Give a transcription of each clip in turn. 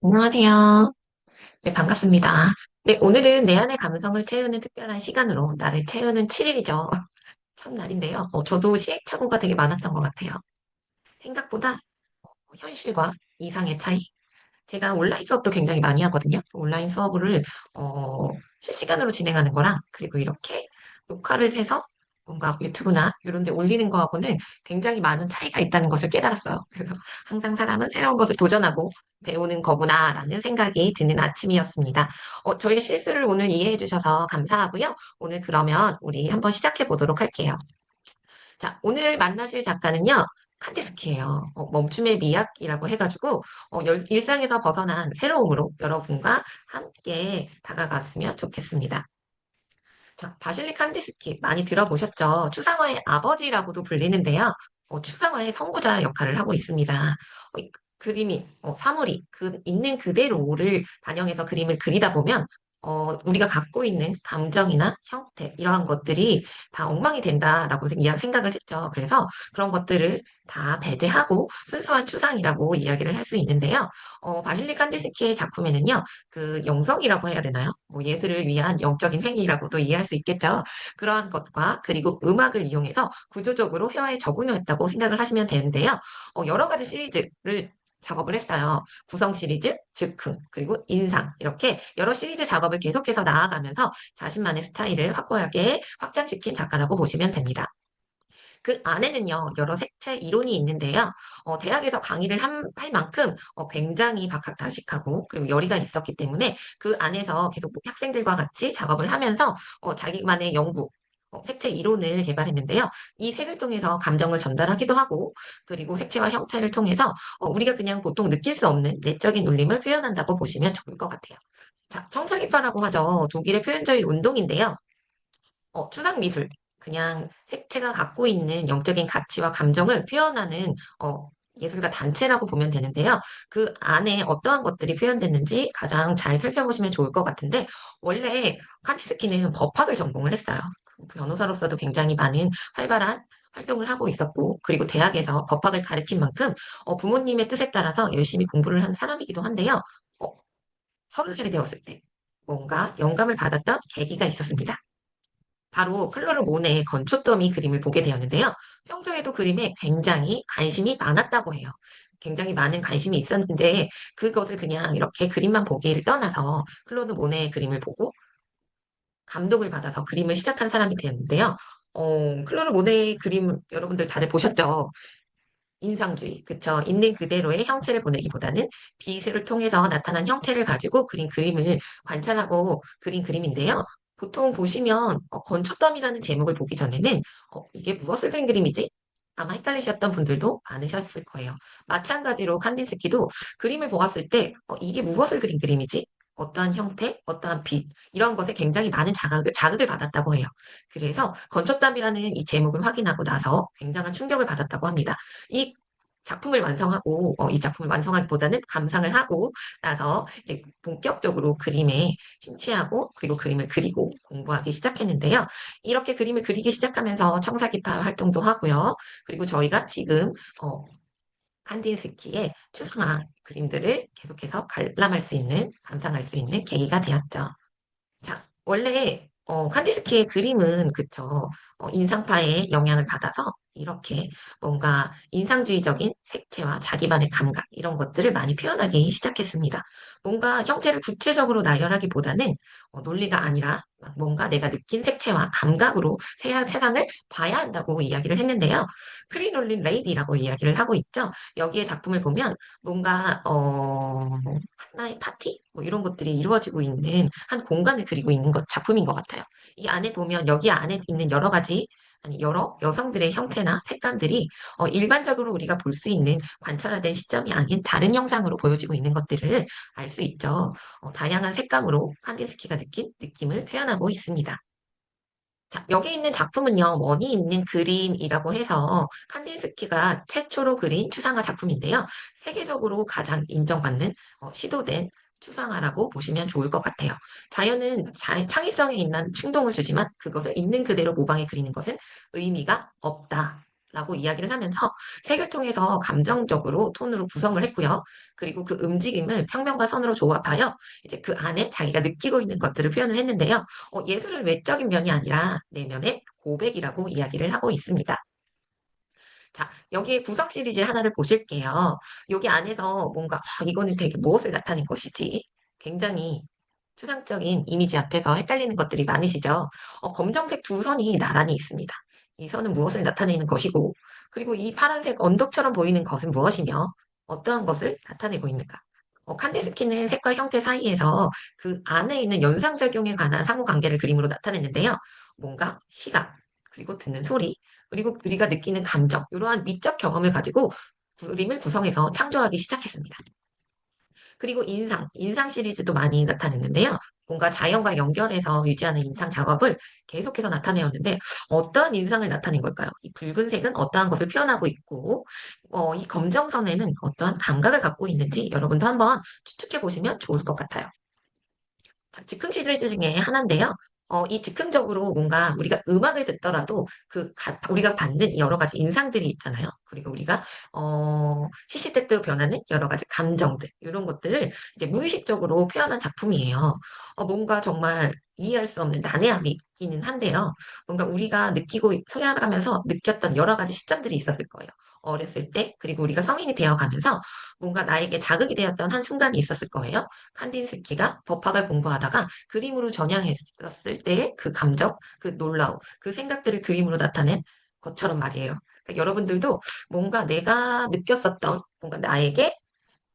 안녕하세요. 네, 반갑습니다. 네, 오늘은 내 안의 감성을 채우는 특별한 시간으로 나를 채우는 7일이죠. 첫날인데요. 저도 시행착오가 되게 많았던 것 같아요. 생각보다 현실과 이상의 차이. 제가 온라인 수업도 굉장히 많이 하거든요. 온라인 수업을 실시간으로 진행하는 거랑 그리고 이렇게 녹화를 해서 뭔가 유튜브나 이런 데 올리는 거하고는 굉장히 많은 차이가 있다는 것을 깨달았어요. 그래서 항상 사람은 새로운 것을 도전하고 배우는 거구나라는 생각이 드는 아침이었습니다. 저의 실수를 오늘 이해해 주셔서 감사하고요. 오늘 그러면 우리 한번 시작해 보도록 할게요. 자, 오늘 만나실 작가는요, 칸디스키예요. 멈춤의 미학이라고 해가지고 일상에서 벗어난 새로움으로 여러분과 함께 다가갔으면 좋겠습니다. 자, 바실리 칸디스키 많이 들어보셨죠? 추상화의 아버지라고도 불리는데요. 추상화의 선구자 역할을 하고 있습니다. 그림이, 사물이 있는 그대로를 반영해서 그림을 그리다 보면 우리가 갖고 있는 감정이나 형태 이러한 것들이 다 엉망이 된다라고 생각을 했죠. 그래서 그런 것들을 다 배제하고 순수한 추상이라고 이야기를 할 수 있는데요. 바실리 칸디스키의 작품에는요. 그 영성이라고 해야 되나요? 뭐 예술을 위한 영적인 행위라고도 이해할 수 있겠죠. 그러한 것과 그리고 음악을 이용해서 구조적으로 회화에 적응했다고 생각을 하시면 되는데요. 여러 가지 시리즈를 작업을 했어요. 구성 시리즈, 즉흥, 그리고 인상 이렇게 여러 시리즈 작업을 계속해서 나아가면서 자신만의 스타일을 확고하게 확장시킨 작가라고 보시면 됩니다. 그 안에는요, 여러 색채 이론이 있는데요. 대학에서 강의를 할 만큼 굉장히 박학다식하고 그리고 열의가 있었기 때문에 그 안에서 계속 학생들과 같이 작업을 하면서 자기만의 연구, 색채 이론을 개발했는데요. 이 색을 통해서 감정을 전달하기도 하고 그리고 색채와 형태를 통해서 우리가 그냥 보통 느낄 수 없는 내적인 울림을 표현한다고 보시면 좋을 것 같아요. 자, 청사기파라고 하죠. 독일의 표현주의 운동인데요. 추상 미술. 그냥 색채가 갖고 있는 영적인 가치와 감정을 표현하는 예술가 단체라고 보면 되는데요. 그 안에 어떠한 것들이 표현됐는지 가장 잘 살펴보시면 좋을 것 같은데, 원래 칸디스키는 법학을 전공을 했어요. 그 변호사로서도 굉장히 많은 활발한 활동을 하고 있었고, 그리고 대학에서 법학을 가르친 만큼 부모님의 뜻에 따라서 열심히 공부를 한 사람이기도 한데요. 어, 30살이 되었을 때 뭔가 영감을 받았던 계기가 있었습니다. 바로 클로르 모네의 건초더미 그림을 보게 되었는데요. 평소에도 그림에 굉장히 관심이 많았다고 해요. 굉장히 많은 관심이 있었는데 그것을 그냥 이렇게 그림만 보기를 떠나서 클로드 모네의 그림을 보고 감동을 받아서 그림을 시작한 사람이 되었는데요. 클로드 모네의 그림 여러분들 다들 보셨죠? 인상주의, 그쵸? 있는 그대로의 형체를 보내기보다는 비술을 통해서 나타난 형태를 가지고 그린 그림을 관찰하고 그린 그림인데요. 보통 보시면 건초점이라는 제목을 보기 전에는 이게 무엇을 그린 그림이지? 아마 헷갈리셨던 분들도 많으셨을 거예요. 마찬가지로 칸딘스키도 그림을 보았을 때 이게 무엇을 그린 그림이지? 어떠한 형태, 어떠한 빛, 이런 것에 굉장히 많은 자극을 받았다고 해요. 그래서 건초땀이라는 이 제목을 확인하고 나서 굉장한 충격을 받았다고 합니다. 이 작품을 완성하고, 이 작품을 완성하기보다는 감상을 하고 나서 이제 본격적으로 그림에 심취하고, 그리고 그림을 그리고 공부하기 시작했는데요. 이렇게 그림을 그리기 시작하면서 청사기파 활동도 하고요. 그리고 저희가 지금, 칸디스키의 추상화 그림들을 계속해서 관람할 수 있는, 감상할 수 있는 계기가 되었죠. 자, 원래 칸디스키의 그림은 그쵸. 인상파의 영향을 받아서 이렇게 뭔가 인상주의적인 색채와 자기만의 감각 이런 것들을 많이 표현하기 시작했습니다. 뭔가 형태를 구체적으로 나열하기보다는 논리가 아니라 막 뭔가 내가 느낀 색채와 감각으로 세상을 봐야 한다고 이야기를 했는데요. 크리놀린 레이디라고 이야기를 하고 있죠. 여기에 작품을 보면 뭔가 하나의 파티 뭐 이런 것들이 이루어지고 있는 한 공간을 그리고 있는 것 작품인 것 같아요. 이 안에 보면 여기 안에 있는 여러 가지 아니 여러 여성들의 형태나 색감들이 일반적으로 우리가 볼 수 있는 관찰화된 시점이 아닌 다른 형상으로 보여지고 있는 것들을 알 수 있죠. 다양한 색감으로 칸디스키가 느낀 느낌을 표현하고 있습니다. 자, 여기 있는 작품은요, 원이 있는 그림이라고 해서 칸딘스키가 최초로 그린 추상화 작품인데요. 세계적으로 가장 인정받는 시도된 추상화라고 보시면 좋을 것 같아요. 자연은 창의성에 있는 충동을 주지만 그것을 있는 그대로 모방해 그리는 것은 의미가 없다. 라고 이야기를 하면서 색을 통해서 감정적으로 톤으로 구성을 했고요. 그리고 그 움직임을 평면과 선으로 조합하여 이제 그 안에 자기가 느끼고 있는 것들을 표현을 했는데요. 예술은 외적인 면이 아니라 내면의 고백이라고 이야기를 하고 있습니다. 자, 여기에 구성 시리즈 하나를 보실게요. 여기 안에서 뭔가, 이거는 되게 무엇을 나타낸 것이지? 굉장히 추상적인 이미지 앞에서 헷갈리는 것들이 많으시죠? 검정색 두 선이 나란히 있습니다. 이 선은 무엇을 나타내는 것이고, 그리고 이 파란색 언덕처럼 보이는 것은 무엇이며, 어떠한 것을 나타내고 있는가? 칸디스키는 색과 형태 사이에서 그 안에 있는 연상작용에 관한 상호관계를 그림으로 나타냈는데요. 뭔가 시각, 그리고 듣는 소리, 그리고 우리가 느끼는 감정, 이러한 미적 경험을 가지고 그림을 구성해서 창조하기 시작했습니다. 그리고 인상 시리즈도 많이 나타냈는데요. 뭔가 자연과 연결해서 유지하는 인상 작업을 계속해서 나타내었는데 어떠한 인상을 나타낸 걸까요? 이 붉은색은 어떠한 것을 표현하고 있고 이 검정선에는 어떠한 감각을 갖고 있는지 여러분도 한번 추측해 보시면 좋을 것 같아요. 자, 즉흥 시리즈 중에 하나인데요. 이 즉흥적으로 뭔가 우리가 음악을 듣더라도 우리가 받는 여러 가지 인상들이 있잖아요. 그리고 우리가 시시때때로 변하는 여러 가지 감정들 이런 것들을 이제 무의식적으로 표현한 작품이에요. 뭔가 정말 이해할 수 없는 난해함이 있기는 한데요. 뭔가 우리가 느끼고 살아가면서 느꼈던 여러 가지 시점들이 있었을 거예요. 어렸을 때 그리고 우리가 성인이 되어가면서 뭔가 나에게 자극이 되었던 한 순간이 있었을 거예요. 칸딘스키가 법학을 공부하다가 그림으로 전향했었을 때의 그 감정, 그 놀라움, 그 생각들을 그림으로 나타낸 것처럼 말이에요. 그러니까 여러분들도 뭔가 내가 느꼈었던, 뭔가 나에게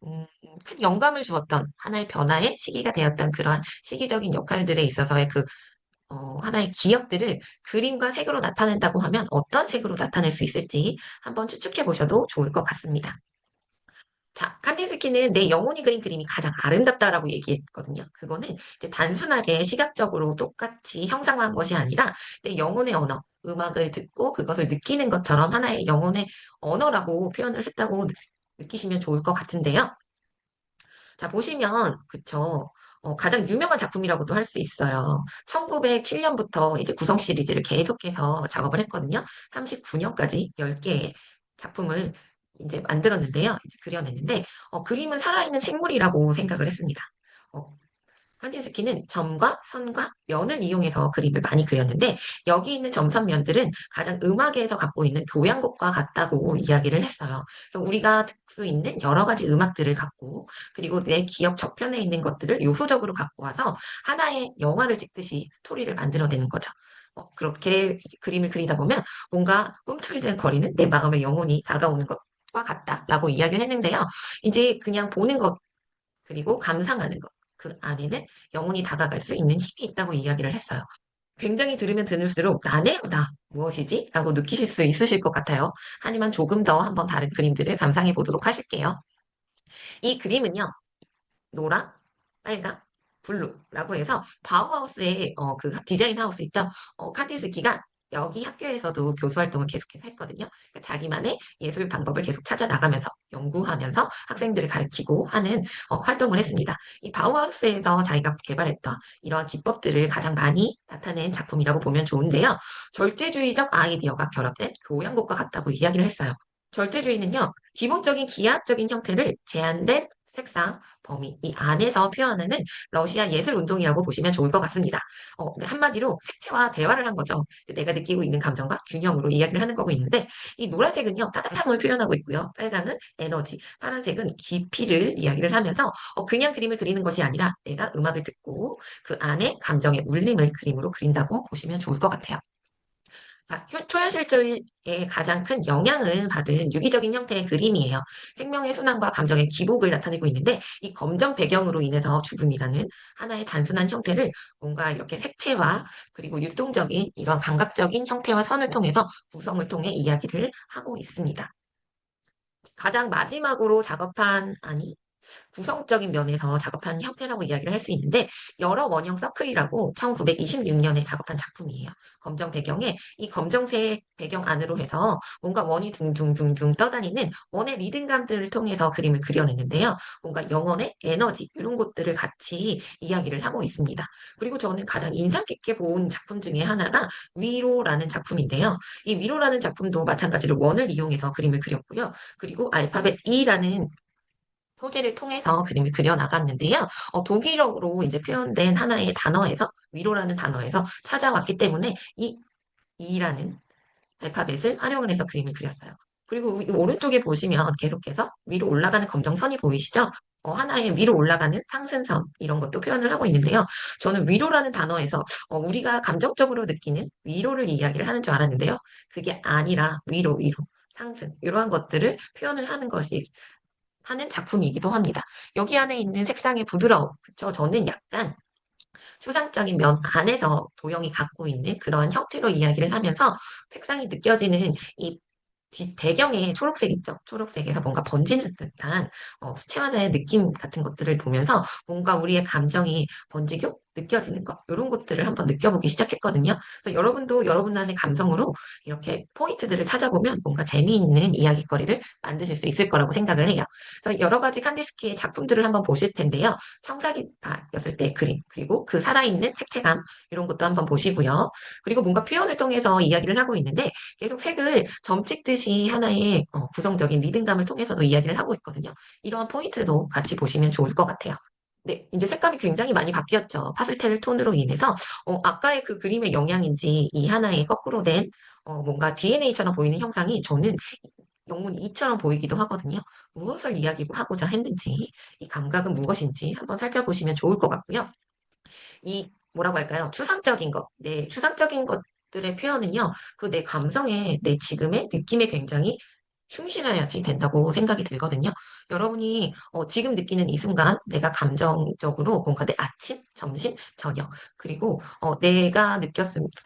음, 큰 영감을 주었던 하나의 변화의 시기가 되었던 그러한 시기적인 역할들에 있어서의 하나의 기억들을 그림과 색으로 나타낸다고 하면 어떤 색으로 나타낼 수 있을지 한번 추측해 보셔도 좋을 것 같습니다. 자, 칸딘스키는 내 영혼이 그린 그림이 가장 아름답다라고 얘기했거든요. 그거는 이제 단순하게 시각적으로 똑같이 형상화한 것이 아니라 내 영혼의 언어, 음악을 듣고 그것을 느끼는 것처럼 하나의 영혼의 언어라고 표현을 했다고 느끼시면 좋을 것 같은데요. 자, 보시면, 그쵸. 가장 유명한 작품이라고도 할 수 있어요. 1907년부터 이제 구성 시리즈를 계속해서 작업을 했거든요. 39년까지 10개의 작품을 이제 만들었는데요. 이제 그려냈는데, 그림은 살아있는 생물이라고 생각을 했습니다. 어, 칸디스키는 점과 선과 면을 이용해서 그림을 많이 그렸는데 여기 있는 점선면들은 가장 음악에서 갖고 있는 교향곡과 같다고 이야기를 했어요. 그래서 우리가 들 수 있는 여러 가지 음악들을 갖고 그리고 내 기억 저편에 있는 것들을 요소적으로 갖고 와서 하나의 영화를 찍듯이 스토리를 만들어내는 거죠. 그렇게 그림을 그리다 보면 뭔가 꿈틀대는 거리는 내 마음의 영혼이 다가오는 것과 같다라고 이야기를 했는데요. 이제 그냥 보는 것 그리고 감상하는 것. 그 안에는 영혼이 다가갈 수 있는 힘이 있다고 이야기를 했어요. 굉장히 들으면 들을수록 나네? 나 무엇이지? 라고 느끼실 수 있으실 것 같아요. 하지만 조금 더 한번 다른 그림들을 감상해 보도록 하실게요. 이 그림은요, 노랑, 빨강, 블루라고 해서 바우하우스의 그 디자인 하우스 있죠? 칸디스키가 여기 학교에서도 교수 활동을 계속해서 했거든요. 그러니까 자기만의 예술 방법을 계속 찾아 나가면서 연구하면서 학생들을 가르치고 하는 활동을 했습니다. 이 바우하우스에서 자기가 개발했던 이러한 기법들을 가장 많이 나타낸 작품이라고 보면 좋은데요. 절대주의적 아이디어가 결합된 교양곡과 같다고 이야기를 했어요. 절대주의는요, 기본적인 기하학적인 형태를 제한된 색상, 범위, 이 안에서 표현하는 러시아 예술 운동이라고 보시면 좋을 것 같습니다. 네, 한마디로 색채와 대화를 한 거죠. 내가 느끼고 있는 감정과 균형으로 이야기를 하는 거고 있는데, 이 노란색은요, 따뜻함을 표현하고 있고요. 빨강은 에너지, 파란색은 깊이를 이야기를 하면서, 그냥 그림을 그리는 것이 아니라 내가 음악을 듣고 그 안에 감정의 울림을 그림으로 그린다고 보시면 좋을 것 같아요. 자, 초현실주의에 가장 큰 영향을 받은 유기적인 형태의 그림이에요. 생명의 순환과 감정의 기복을 나타내고 있는데 이 검정 배경으로 인해서 죽음이라는 하나의 단순한 형태를 뭔가 이렇게 색채와 그리고 율동적인 이런 감각적인 형태와 선을 통해서 구성을 통해 이야기를 하고 있습니다. 가장 마지막으로 작업한, 아니, 구성적인 면에서 작업한 형태라고 이야기를 할 수 있는데 여러 원형 서클이라고 1926년에 작업한 작품이에요. 검정 배경에 이 검정색 배경 안으로 해서 뭔가 원이 둥둥둥둥 떠다니는 원의 리듬감들을 통해서 그림을 그려냈는데요. 뭔가 영혼의 에너지 이런 것들을 같이 이야기를 하고 있습니다. 그리고 저는 가장 인상 깊게 본 작품 중에 하나가 위로라는 작품인데요. 이 위로라는 작품도 마찬가지로 원을 이용해서 그림을 그렸고요. 그리고 알파벳 E라는 소재를 통해서 그림을 그려나갔는데요. 독일어로 이제 표현된 하나의 단어에서, 위로라는 단어에서 찾아왔기 때문에 이 이라는 알파벳을 활용을 해서 그림을 그렸어요. 그리고 이 오른쪽에 보시면 계속해서 위로 올라가는 검정선이 보이시죠? 하나의 위로 올라가는 상승선 이런 것도 표현을 하고 있는데요. 저는 위로라는 단어에서 우리가 감정적으로 느끼는 위로를 이야기를 하는 줄 알았는데요. 그게 아니라 위로, 상승 이러한 것들을 표현을 하는 것이 하는 작품이기도 합니다. 여기 안에 있는 색상의 부드러움, 그쵸? 저는 약간 추상적인 면 안에서 도형이 갖고 있는 그런 형태로 이야기를 하면서 색상이 느껴지는 이 배경에 초록색 있죠? 초록색에서 뭔가 번지는 듯한 수채화의 느낌 같은 것들을 보면서 뭔가 우리의 감정이 번지고 느껴지는 것, 이런 것들을 한번 느껴보기 시작했거든요. 그래서 여러분도 여러분만의 감성으로 이렇게 포인트들을 찾아보면 뭔가 재미있는 이야기거리를 만드실 수 있을 거라고 생각을 해요. 그래서 여러 가지 칸디스키의 작품들을 한번 보실 텐데요. 청사기파였을 때 그림, 그리고 그 살아있는 색채감, 이런 것도 한번 보시고요. 그리고 뭔가 표현을 통해서 이야기를 하고 있는데 계속 색을 점 찍듯이 하나의 구성적인 리듬감을 통해서도 이야기를 하고 있거든요. 이러한 포인트도 같이 보시면 좋을 것 같아요. 네, 이제 색감이 굉장히 많이 바뀌었죠. 파스텔 톤으로 인해서 아까의 그 그림의 영향인지 이 하나의 거꾸로 된 뭔가 DNA처럼 보이는 형상이 저는 영문 E처럼 보이기도 하거든요. 무엇을 이야기하고자 했는지, 이 감각은 무엇인지 한번 살펴보시면 좋을 것 같고요. 이 뭐라고 할까요? 추상적인 것, 네, 추상적인 것들의 표현은요, 그 내 감성에, 내 지금의 느낌에 굉장히 충실해야지 된다고 생각이 들거든요. 여러분이 지금 느끼는 이 순간 내가 감정적으로 뭔가 내 아침, 점심, 저녁 그리고 내가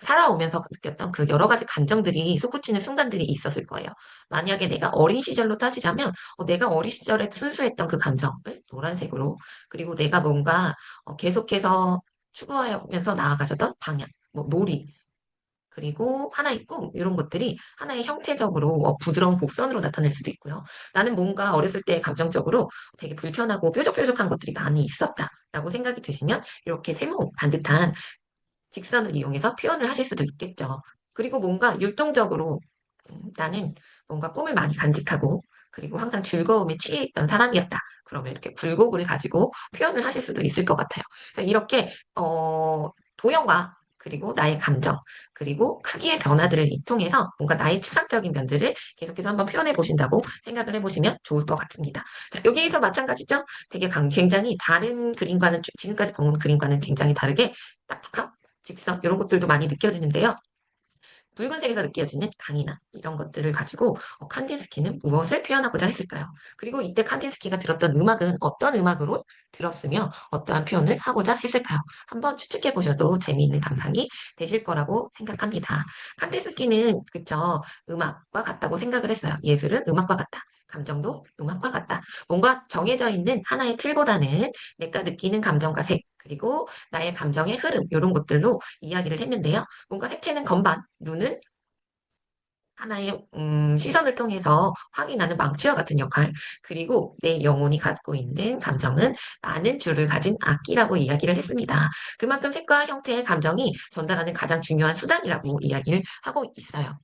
살아오면서 느꼈던 그 여러 가지 감정들이 솟구치는 순간들이 있었을 거예요. 만약에 내가 어린 시절로 따지자면 내가 어린 시절에 순수했던 그 감정을 노란색으로 그리고 내가 뭔가 계속해서 추구하면서 나아가셨던 방향, 뭐 놀이, 그리고 하나의 꿈, 이런 것들이 하나의 형태적으로 부드러운 곡선으로 나타낼 수도 있고요. 나는 뭔가 어렸을 때 감정적으로 되게 불편하고 뾰족뾰족한 것들이 많이 있었다라고 생각이 드시면 이렇게 세모, 반듯한 직선을 이용해서 표현을 하실 수도 있겠죠. 그리고 뭔가 율동적으로 나는 뭔가 꿈을 많이 간직하고 그리고 항상 즐거움에 취해 있던 사람이었다. 그러면 이렇게 굴곡을 가지고 표현을 하실 수도 있을 것 같아요. 그래서 이렇게 도형과 그리고 나의 감정, 그리고 크기의 변화들을 통해서 뭔가 나의 추상적인 면들을 계속해서 한번 표현해 보신다고 생각을 해보시면 좋을 것 같습니다. 자, 여기에서 마찬가지죠? 되게 굉장히 다른 그림과는, 지금까지 본 그림과는 굉장히 다르게 딱딱함, 직선, 이런 것들도 많이 느껴지는데요. 붉은색에서 느껴지는 강인함 이런 것들을 가지고 칸딘스키는 무엇을 표현하고자 했을까요? 그리고 이때 칸딘스키가 들었던 음악은 어떤 음악으로 들었으며 어떠한 표현을 하고자 했을까요? 한번 추측해 보셔도 재미있는 감상이 되실 거라고 생각합니다. 칸딘스키는 그쵸 음악과 같다고 생각을 했어요. 예술은 음악과 같다. 감정도 음악과 같다. 뭔가 정해져 있는 하나의 틀보다는 내가 느끼는 감정과 색, 그리고 나의 감정의 흐름, 이런 것들로 이야기를 했는데요. 뭔가 색채는 건반, 눈은 하나의 시선을 통해서 확인하는 망치와 같은 역할, 그리고 내 영혼이 갖고 있는 감정은 많은 줄을 가진 악기라고 이야기를 했습니다. 그만큼 색과 형태의 감정이 전달하는 가장 중요한 수단이라고 이야기를 하고 있어요.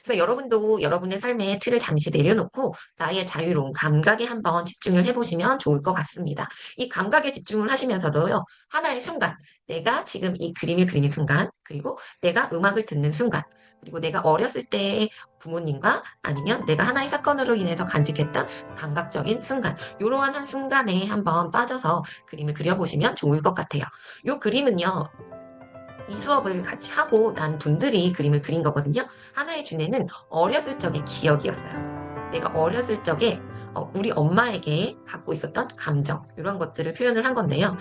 그래서 여러분도 여러분의 삶의 틀을 잠시 내려놓고 나의 자유로운 감각에 한번 집중을 해보시면 좋을 것 같습니다. 이 감각에 집중을 하시면서도요, 하나의 순간, 내가 지금 이 그림을 그리는 순간, 그리고 내가 음악을 듣는 순간, 그리고 내가 어렸을 때 부모님과 아니면 내가 하나의 사건으로 인해서 간직했던 감각적인 순간, 이러한 한 순간에 한번 빠져서 그림을 그려보시면 좋을 것 같아요. 이 그림은요, 이 수업을 같이 하고 난 분들이 그림을 그린 거거든요. 하나의 주제는 어렸을 적의 기억이었어요. 내가 어렸을 적에 우리 엄마에게 갖고 있었던 감정, 이런 것들을 표현을 한 건데요.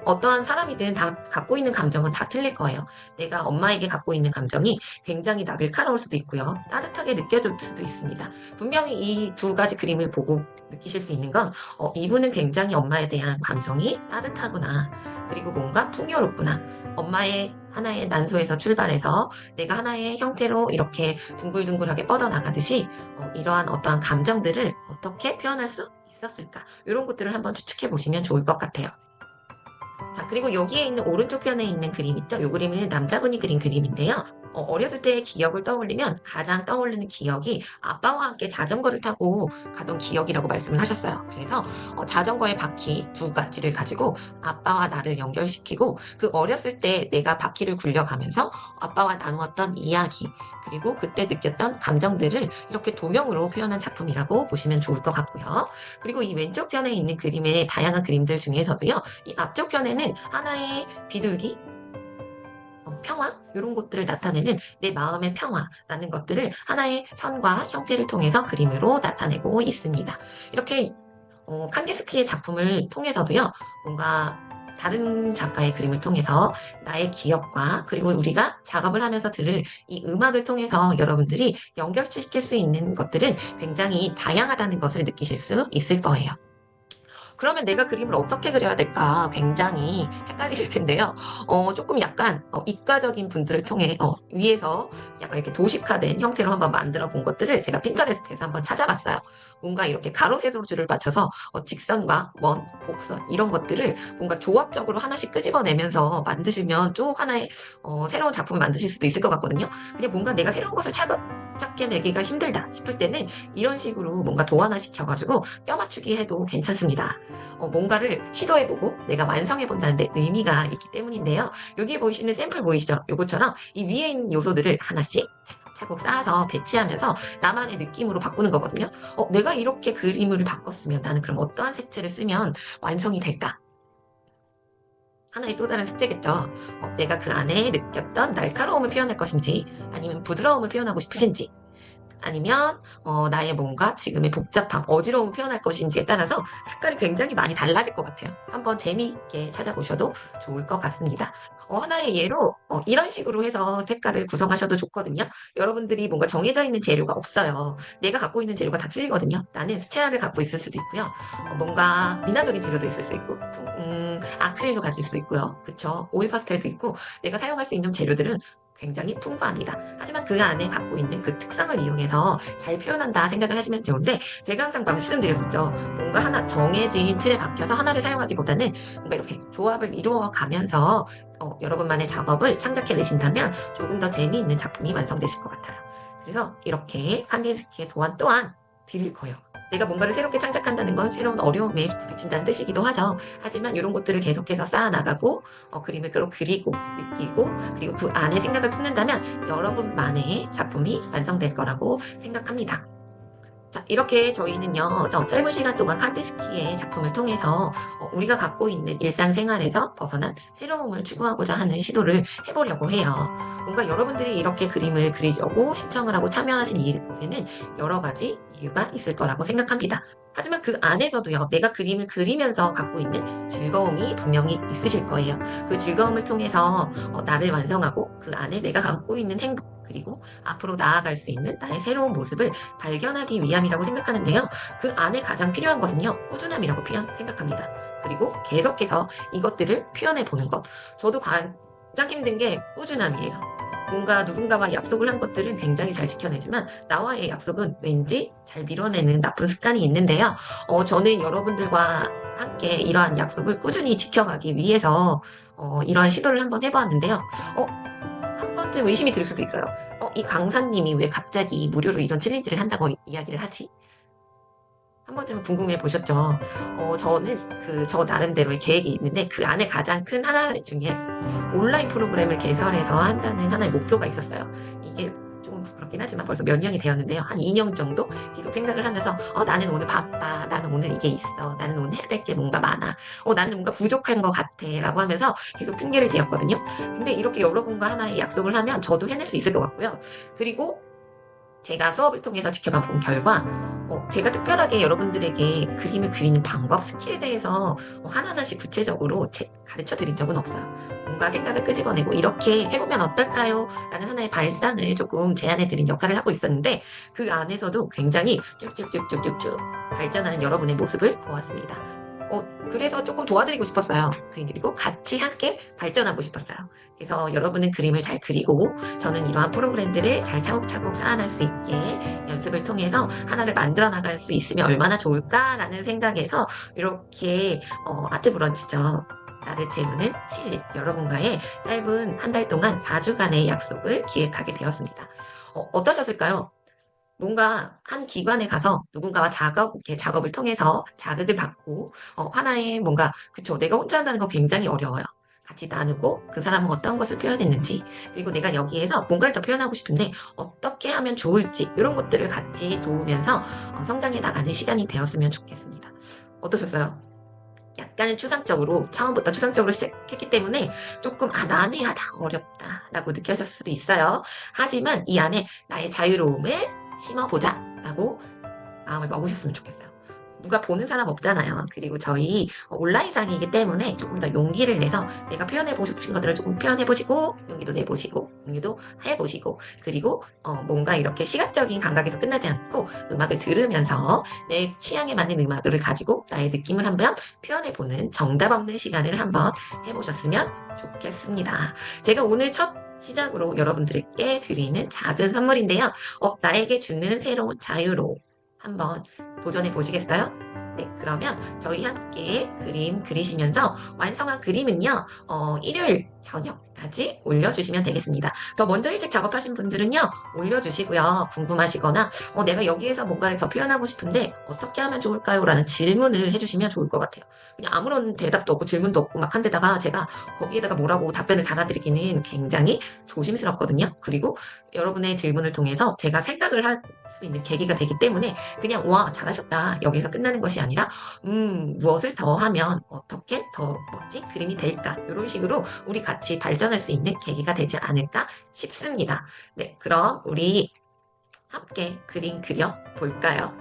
어떠한 사람이든 다 갖고 있는 감정은 다 틀릴 거예요. 내가 엄마에게 갖고 있는 감정이 굉장히 날카로울 수도 있고요. 따뜻하게 느껴질 수도 있습니다. 분명히 이 두 가지 그림을 보고 느끼실 수 있는 건, 이분은 굉장히 엄마에 대한 감정이 따뜻하구나. 그리고 뭔가 풍요롭구나. 엄마의 하나의 난소에서 출발해서 내가 하나의 형태로 이렇게 둥글둥글하게 뻗어나가듯이 이러한 어떠한 감정들을 어떻게 표현할 수 있었을까? 이런 것들을 한번 추측해 보시면 좋을 것 같아요. 자, 그리고 여기에 있는 오른쪽 편에 있는 그림 있죠? 이 그림은 남자분이 그린 그림인데요. 어렸을 때의 기억을 떠올리면 가장 떠오르는 기억이 아빠와 함께 자전거를 타고 가던 기억이라고 말씀을 하셨어요. 그래서 자전거의 바퀴 두 가지를 가지고 아빠와 나를 연결시키고 그 어렸을 때 내가 바퀴를 굴려가면서 아빠와 나누었던 이야기 그리고 그때 느꼈던 감정들을 이렇게 도형으로 표현한 작품이라고 보시면 좋을 것 같고요. 그리고 이 왼쪽 편에 있는 그림의 다양한 그림들 중에서도요. 이 앞쪽 편에는 하나의 비둘기, 평화 이런 것들을 나타내는 내 마음의 평화라는 것들을 하나의 선과 형태를 통해서 그림으로 나타내고 있습니다. 이렇게 칸디스키의 작품을 통해서도요. 뭔가 다른 작가의 그림을 통해서 나의 기억과 그리고 우리가 작업을 하면서 들을 이 음악을 통해서 여러분들이 연결시킬 수 있는 것들은 굉장히 다양하다는 것을 느끼실 수 있을 거예요. 그러면 내가 그림을 어떻게 그려야 될까 굉장히 헷갈리실 텐데요. 조금 약간 이과적인 분들을 통해 위에서 약간 이렇게 도식화된 형태로 한번 만들어 본 것들을 제가 핀터레스트에서 한번 찾아봤어요. 뭔가 이렇게 가로 세로줄을 맞춰서 직선과 원, 곡선 이런 것들을 뭔가 조합적으로 하나씩 끄집어내면서 만드시면 또 하나의 새로운 작품을 만드실 수도 있을 것 같거든요. 그냥 뭔가 내가 새로운 것을 찾게 내기가 힘들다 싶을 때는 이런 식으로 뭔가 도안화 시켜가지고 뼈 맞추기 해도 괜찮습니다. 뭔가를 시도해보고 내가 완성해본다는 데 의미가 있기 때문인데요. 여기 보이시는 샘플 보이시죠? 요것처럼 이 위에 있는 요소들을 하나씩 차곡차곡 쌓아서 배치하면서 나만의 느낌으로 바꾸는 거거든요. 내가 이렇게 그림을 바꿨으면 나는 그럼 어떠한 색채를 쓰면 완성이 될까? 하나의 또 다른 숙제겠죠. 내가 그 안에 느꼈던 날카로움을 표현할 것인지 아니면 부드러움을 표현하고 싶으신지 아니면 나의 뭔가 지금의 복잡함, 어지러움을 표현할 것인지에 따라서 색깔이 굉장히 많이 달라질 것 같아요. 한번 재미있게 찾아보셔도 좋을 것 같습니다. 하나의 예로 이런 식으로 해서 색깔을 구성하셔도 좋거든요. 여러분들이 뭔가 정해져 있는 재료가 없어요. 내가 갖고 있는 재료가 다 틀리거든요. 나는 수채화를 갖고 있을 수도 있고요. 뭔가 미나적인 재료도 있을 수 있고, 아크릴도 가질 수 있고요. 그쵸? 오일 파스텔도 있고, 내가 사용할 수 있는 재료들은 굉장히 풍부합니다. 하지만 그 안에 갖고 있는 그 특성을 이용해서 잘 표현한다 생각을 하시면 좋은데 제가 항상 말씀드렸었죠. 뭔가 하나 정해진 틀에 박혀서 하나를 사용하기보다는 뭔가 이렇게 조합을 이루어 가면서 여러분만의 작업을 창작해 내신다면 조금 더 재미있는 작품이 완성되실 것 같아요. 그래서 이렇게 칸디스키의 도안 또한 드릴 거예요. 내가 뭔가를 새롭게 창작한다는 건 새로운 어려움에 부딪힌다는 뜻이기도 하죠. 하지만 이런 것들을 계속해서 쌓아나가고 그림을 그리고 느끼고 그리고 그 안에 생각을 품는다면 여러분만의 작품이 완성될 거라고 생각합니다. 자, 이렇게 저희는요, 짧은 시간 동안 칸디스키의 작품을 통해서 우리가 갖고 있는 일상생활에서 벗어난 새로움을 추구하고자 하는 시도를 해보려고 해요. 뭔가 여러분들이 이렇게 그림을 그리려고 신청을 하고 참여하신 이곳에는 여러 가지 이유가 있을 거라고 생각합니다. 하지만 그 안에서도요, 내가 그림을 그리면서 갖고 있는 즐거움이 분명히 있으실 거예요. 그 즐거움을 통해서 나를 완성하고 그 안에 내가 갖고 있는 행복, 그리고 앞으로 나아갈 수 있는 나의 새로운 모습을 발견하기 위함이라고 생각하는데요. 그 안에 가장 필요한 것은요, 꾸준함이라고 생각합니다. 그리고 계속해서 이것들을 표현해 보는 것. 저도 가장 힘든 게 꾸준함이에요. 뭔가 누군가와 약속을 한 것들은 굉장히 잘 지켜내지만 나와의 약속은 왠지 잘 밀어내는 나쁜 습관이 있는데요. 저는 여러분들과 함께 이러한 약속을 꾸준히 지켜가기 위해서 이러한 시도를 한번 해보았는데요. 한 번쯤 의심이 들 수도 있어요. 이 강사님이 왜 갑자기 무료로 이런 챌린지를 한다고 이야기를 하지? 한 번쯤은 궁금해 보셨죠? 저는 저 나름대로의 계획이 있는데 그 안에 가장 큰 하나 중에 온라인 프로그램을 개설해서 한다는 하나의 목표가 있었어요. 이게 좀 그렇긴 하지만 벌써 몇 년이 되었는데요. 한 2년 정도 계속 생각을 하면서 나는 오늘 바빠. 나는 오늘 이게 있어. 나는 오늘 해야 될 게 뭔가 많아. 나는 뭔가 부족한 것 같아. 라고 하면서 계속 핑계를 대었거든요. 근데 이렇게 여러분과 하나의 약속을 하면 저도 해낼 수 있을 것 같고요. 그리고 제가 수업을 통해서 지켜봐 본 결과, 제가 특별하게 여러분들에게 그림을 그리는 방법, 스킬에 대해서 하나하나씩 구체적으로 가르쳐 드린 적은 없어요. 뭔가 생각을 끄집어내고 이렇게 해보면 어떨까요? 라는 하나의 발상을 조금 제안해 드린 역할을 하고 있었는데 그 안에서도 굉장히 쭉쭉쭉쭉쭉쭉 발전하는 여러분의 모습을 보았습니다. 그래서 조금 도와드리고 싶었어요. 그리고 같이 함께 발전하고 싶었어요. 그래서 여러분은 그림을 잘 그리고 저는 이러한 프로그램들을 잘 차곡차곡 쌓아날 수 있게 연습을 통해서 하나를 만들어 나갈 수 있으면 얼마나 좋을까라는 생각에서 이렇게 아트 브런치죠. 나를 채우는 7일 여러분과의 짧은 한 달 동안 4주간의 약속을 기획하게 되었습니다. 어떠셨을까요? 뭔가 한 기관에 가서 누군가와 이렇게 작업을 통해서 자극을 받고, 하나의 뭔가, 그쵸. 내가 혼자 한다는 건 굉장히 어려워요. 같이 나누고 그 사람은 어떤 것을 표현했는지, 그리고 내가 여기에서 뭔가를 더 표현하고 싶은데 어떻게 하면 좋을지, 이런 것들을 같이 도우면서 성장해 나가는 시간이 되었으면 좋겠습니다. 어떠셨어요? 약간은 추상적으로, 처음부터 추상적으로 시작했기 때문에 조금, 난해하다, 어렵다라고 느껴졌을 수도 있어요. 하지만 이 안에 나의 자유로움을 심어보자 라고 마음을 먹으셨으면 좋겠어요. 누가 보는 사람 없잖아요. 그리고 저희 온라인상이기 때문에 조금 더 용기를 내서 내가 표현해보고 싶은 것들을 조금 표현해보시고, 용기도 내보시고, 공유도 해보시고, 그리고 뭔가 이렇게 시각적인 감각에서 끝나지 않고 음악을 들으면서 내 취향에 맞는 음악을 가지고 나의 느낌을 한번 표현해보는 정답 없는 시간을 한번 해보셨으면 좋겠습니다. 제가 오늘 첫 시작으로 여러분들께 드리는 작은 선물인데요. 나에게 주는 새로운 자유로 한번 도전해 보시겠어요? 네, 그러면 저희 함께 그림 그리시면서 완성한 그림은요, 일요일 저녁까지 올려주시면 되겠습니다. 더 먼저 일찍 작업하신 분들은요, 올려주시고요. 궁금하시거나, 내가 여기에서 뭔가를 더 표현하고 싶은데 어떻게 하면 좋을까요? 라는 질문을 해주시면 좋을 것 같아요. 그냥 아무런 대답도 없고 질문도 없고 막 한 데다가 제가 거기에다가 뭐라고 답변을 달아드리기는 굉장히 조심스럽거든요. 그리고 여러분의 질문을 통해서 제가 생각을 할 수 있는 계기가 되기 때문에 그냥 와 잘하셨다 여기서 끝나는 것이 아니라 무엇을 더 하면 어떻게 더 멋진 그림이 될까 이런 식으로 우리 같이 발전할 수 있는 계기가 되지 않을까 싶습니다. 네, 그럼 우리 함께 그림 그려 볼까요?